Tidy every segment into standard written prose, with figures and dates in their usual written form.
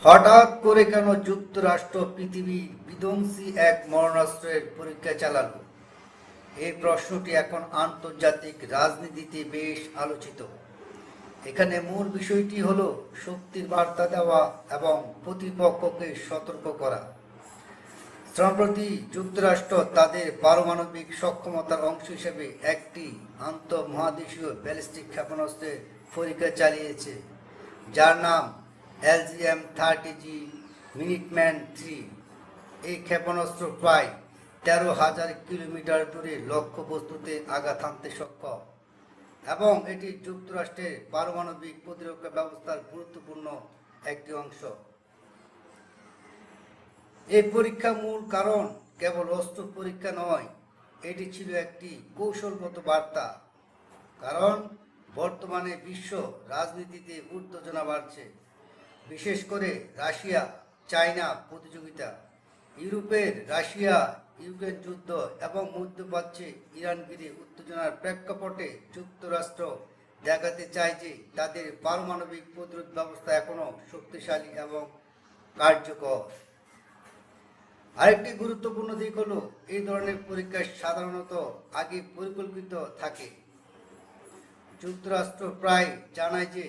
হঠাৎ করে কেন যুক্তরাষ্ট্র পৃথিবীর বিধ্বংসী এক মরণাস্ত্রের পরীক্ষা চালালো? এই প্রশ্নটি এখন আন্তর্জাতিক রাজনীতিতে বেশ আলোচিত। এখানে মূল বিষয়টি হলো শক্তির বার্তা দেওয়া এবং প্রতিপক্ষকে সতর্ক করা। সম্প্রতি যুক্তরাষ্ট্র তাদের পারমাণবিক সক্ষমতার অংশ হিসেবে একটি আন্তঃমহাদেশীয় ব্যালিস্টিক ক্ষেপণাস্ত্রের পরীক্ষা চালিয়েছে, যার নাম LGM-30G মিনিটম্যান-3। এই ক্ষেপণাস্ত্র প্রায় 13,000 কিলোমিটার দূরে লক্ষ্যবস্তুতে আঘাত হানতে সক্ষম এবং এটি যুক্তরাষ্ট্রের পারমাণবিক প্রতিরক্ষা ব্যবস্থার গুরুত্বপূর্ণ একটি অংশ। এই পরীক্ষার মূল কারণ কেবল অস্ত্র পরীক্ষা নয়, এটি ছিল একটি কৌশলগত বার্তা। কারণ বর্তমানে বিশ্ব রাজনীতিতে উত্তেজনা বাড়ছে, বিশেষ করে রাশিয়া চায়না প্রতিযোগিতা, ইউরোপের রাশিয়া ইউক্রেন যুদ্ধ এবং মধ্যপ্রাচ্যে ইরান ঘিরে উত্তেজনার প্রেক্ষাপটে যুক্তরাষ্ট্র দেখাতে চায় যে তাদের পারমাণবিক প্রতিরোধ ব্যবস্থা এখনও শক্তিশালী এবং কার্যকর। আরেকটি গুরুত্বপূর্ণ দিক হলো এই ধরনের পরীক্ষা সাধারণত আগে পরিকল্পিত থাকে। যুক্তরাষ্ট্র প্রায় জানায় যে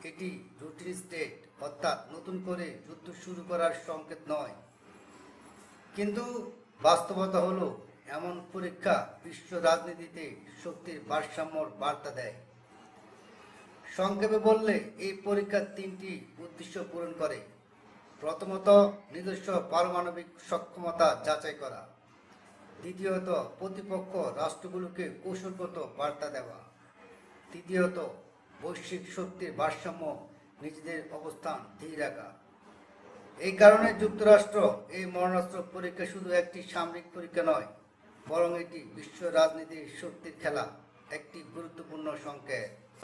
এটি রুটিন স্টেট, অর্থাৎ নতুন করে যুদ্ধ শুরু করার সংকেত নয়। কিন্তু বাস্তবতা হলো এমন পরীক্ষা বিশ্ব রাজনীতিতে শক্তির ভারসাম্যর বার্তা দেয়। সংক্ষেপে বললে এই পরীক্ষা তিনটি উদ্দেশ্য পূরণ করে। প্রথমত, নিজস্ব পারমাণবিক সক্ষমতা যাচাই করা। দ্বিতীয়ত, প্রতিপক্ষ রাষ্ট্রগুলোকে কৌশলগত বার্তা দেওয়া। তৃতীয়ত, বৈশ্বিক শক্তির ভারসাম্য নিজেদের অবস্থান ধরে রাখা। এই কারণে যুক্তরাষ্ট্র এই মরণাস্ত্র পরীক্ষা শুধু একটি সামরিক পরীক্ষা নয়, বরং এটি বিশ্ব রাজনীতির শক্তির খেলা একটি গুরুত্বপূর্ণ সংকেত।